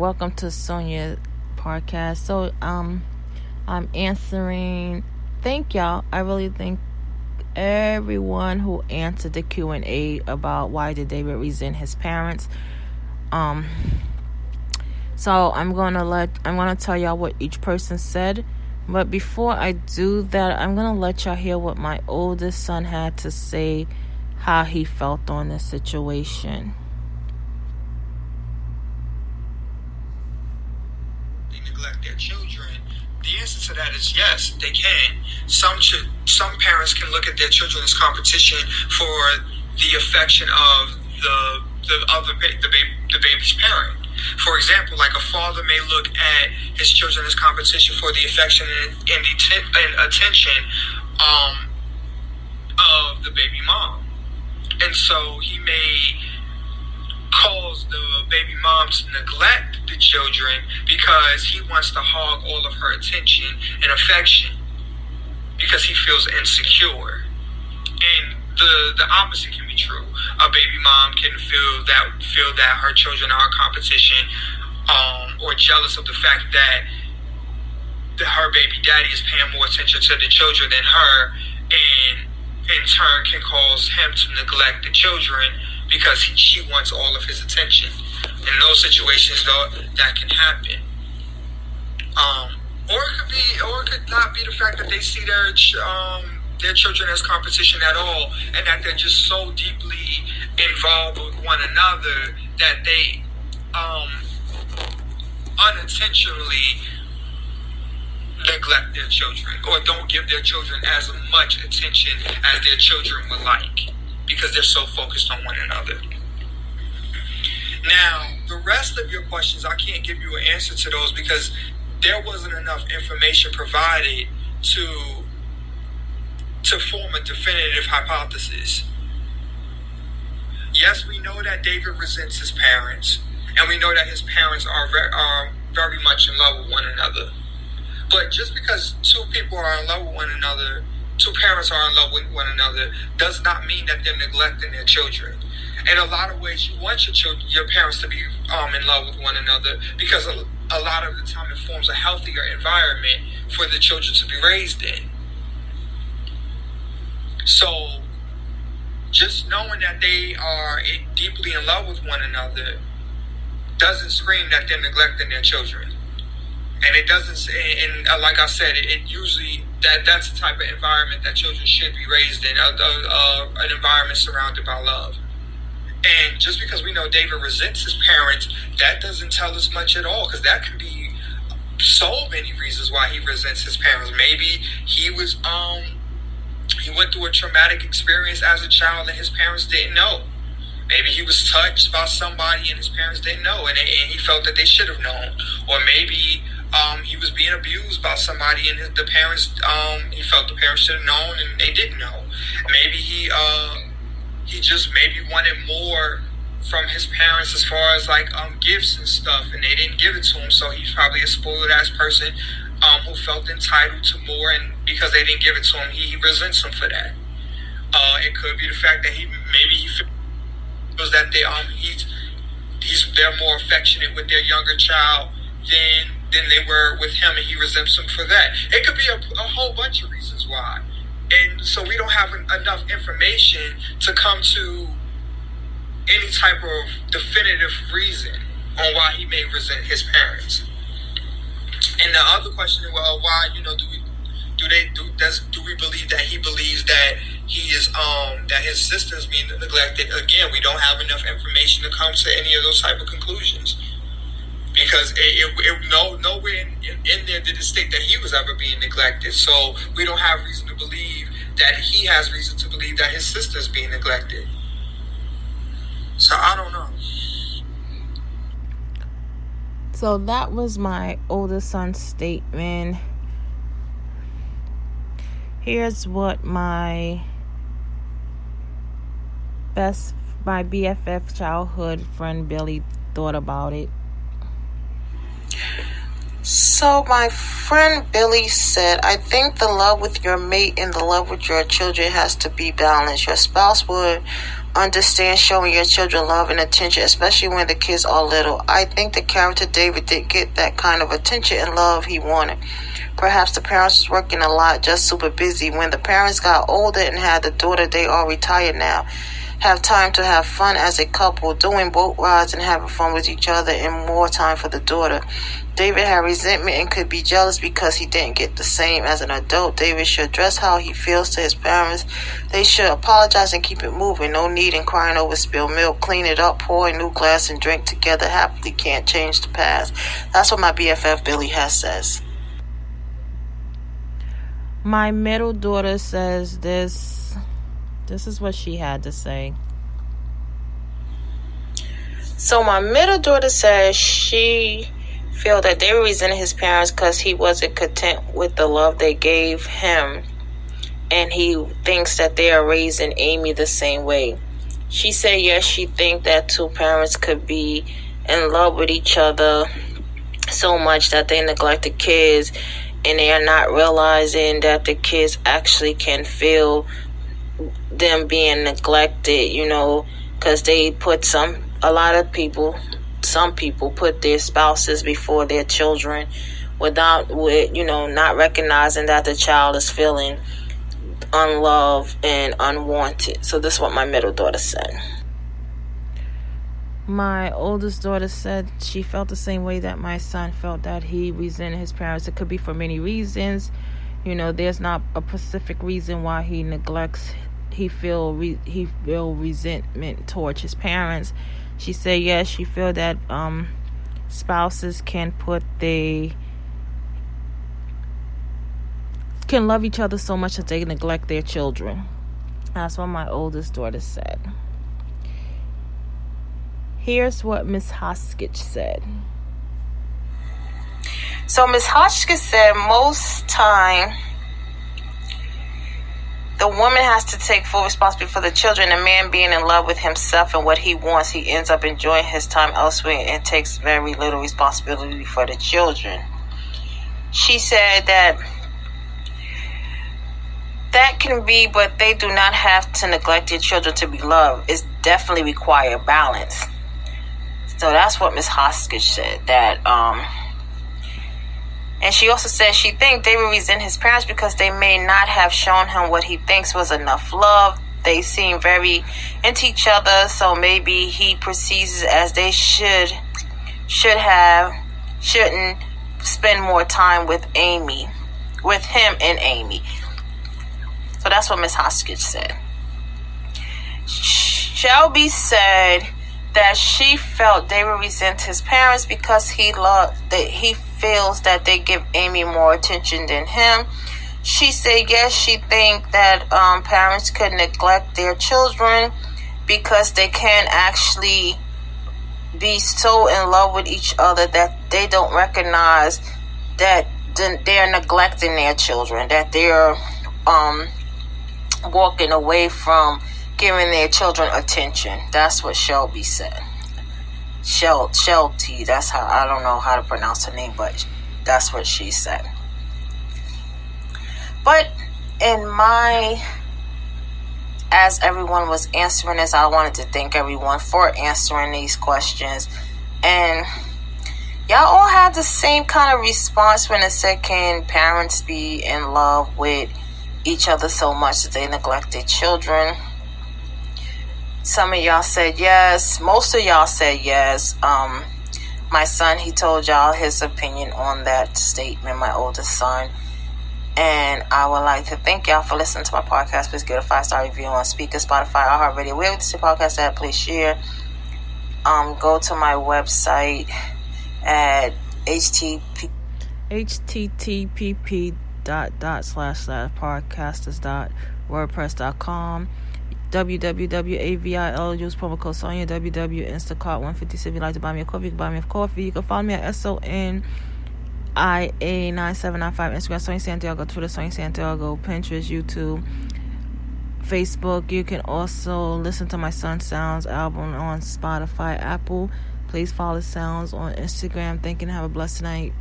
welcome to Sonia's podcast. So, I'm answering. Thank y'all. I really thank everyone who answered the Q&A about why did David resent his parents. So I'm gonna tell y'all what each person said. But before I do that, I'm gonna let y'all hear what my oldest son had to say, how he felt on this situation. Neglect their children. The answer to that is yes, they can. Some parents can look at their children as competition for the affection of the baby's parent. For example, like a father may look at his children as competition for the affection and attention of the baby mom, and so he may cause the baby mom to neglect the children because he wants to hog all of her attention and affection because he feels insecure. And the opposite can be true. A baby mom can feel that her children are a competition, or jealous of the fact that her baby daddy is paying more attention to the children than her, and in turn can cause him to neglect the children because she wants all of his attention. In those situations, though, that can happen. Or it could not be the fact that they see their children as competition at all, and that they're just so deeply involved with one another that they unintentionally neglect their children or don't give their children as much attention as their children would like because they're so focused on one another. Now, the rest of your questions, I can't give you an answer to those because there wasn't enough information provided to form a definitive hypothesis. Yes, we know that David resents his parents, and we know that his parents are very much in love with one another. But just because two people are in love with one another, two parents are in love with one another, does not mean that they're neglecting their children. In a lot of ways, you want your parents to be in love with one another because a lot of the time it forms a healthier environment for the children to be raised in. So, just knowing that they are deeply in love with one another doesn't scream that they're neglecting their children. And it doesn't, and like I said, it usually, that's the type of environment that children should be raised in, an environment surrounded by love. And just because we know David resents his parents, that doesn't tell us much at all, because that can be so many reasons why he resents his parents. Maybe he went through a traumatic experience as a child and his parents didn't know. Maybe he was touched by somebody and his parents didn't know, and he felt that they should have known. Or maybe he was being abused by somebody and the parents, he felt the parents should have known and they didn't know. Maybe he just maybe wanted more from his parents as far as like gifts and stuff, and they didn't give it to him, so he's probably a spoiled ass person who felt entitled to more, and because they didn't give it to him, he resents them for that. It could be the fact that he feels that they're more affectionate with their younger child than they were with him, and he resents them for that. It could be a whole bunch of reasons why, and so we don't have enough information to come to any type of definitive reason on why he may resent his parents. And the other question is, well, why do we believe that he believes that he is that his sister is being neglected? Again, we don't have enough information to come to any of those type of conclusions, because nowhere in there did it state that he was ever being neglected. So we don't have reason to believe that he has reason to believe that his sister is being neglected. So I don't know. So that was my oldest son's statement. Here's what my BFF childhood friend Billy thought about it. So my friend Billy said, I think the love with your mate and the love with your children has to be balanced. Your spouse would understand showing your children love and attention, especially when the kids are little. I think the character David didn't get that kind of attention and love he wanted. Perhaps the parents was working a lot, just super busy. When the parents got older and had the daughter, they are retired now. Have time to have fun as a couple, doing boat rides and having fun with each other, and more time for the daughter. David had resentment and could be jealous because he didn't get the same as an adult. David should address how he feels to his parents. They should apologize and keep it moving. No need in crying over spilled milk. Clean it up, pour a new glass, and drink together happily. Can't change the past. That's what my BFF Billy Hess says. My middle daughter says this. This is what she had to say. So my middle daughter says she feel that they were resenting his parents because he wasn't content with the love they gave him, and he thinks that they are raising Amy the same way. She said yes, she think that two parents could be in love with each other so much that they neglect the kids, and they are not realizing that the kids actually can feel them being neglected, because they put some people put their spouses before their children not recognizing that the child is feeling unloved and unwanted. So this is what my middle daughter said. My oldest daughter said she felt the same way that my son felt, that he resented his parents. It could be for many reasons. There's not a specific reason why he neglects. He feel resentment towards his parents. She said yes, she feel that spouses can love each other so much that they neglect their children. That's what my oldest daughter said. Here's what Miss Hoskich said. So Miss Hoskich said most time the woman has to take full responsibility for the children. A man being in love with himself and what he wants, he ends up enjoying his time elsewhere and takes very little responsibility for the children. She said that can be, but they do not have to neglect their children to be loved. It's definitely require balance. So that's what Miss Hoskich said. And she also said she thinks David resent his parents because they may not have shown him what he thinks was enough love. They seem very into each other, so maybe he perceives it as they shouldn't spend more time with him and Amy. So that's what Miss Hoskich said. Shelby said that she felt David resents his parents because he feels that they give Amy more attention than him. She said yes, she think that parents could neglect their children because they can actually be so in love with each other that they don't recognize that they're neglecting their children, that they're walking away from giving their children attention. That's what Shelby said. Shelty, that's how, I don't know how to pronounce her name, but that's what she said. But as everyone was answering this, I wanted to thank everyone for answering these questions. And y'all all had the same kind of response when it said, can parents be in love with each other so much that they neglect their children? Some of y'all said yes. Most of y'all said yes. My son, he told y'all his opinion on that statement, my oldest son. And I would like to thank y'all for listening to my podcast. Please give a 5-star review on Speaker, Spotify, iHeartRadio, wherever this podcast at. Please share. Go to my website at http://podcasters.wordpress.com www.avil. Use promo code Sonia. Instacart 157. If you'd like to buy me a coffee, you can buy me a coffee. You can follow me at SONIA9795. Instagram Sonia Santiago, Twitter Sonia Santiago, Pinterest, YouTube, Facebook. You can also listen to my Son Sounds album on Spotify, Apple. Please follow Sounds on Instagram. Thank you and have a blessed night.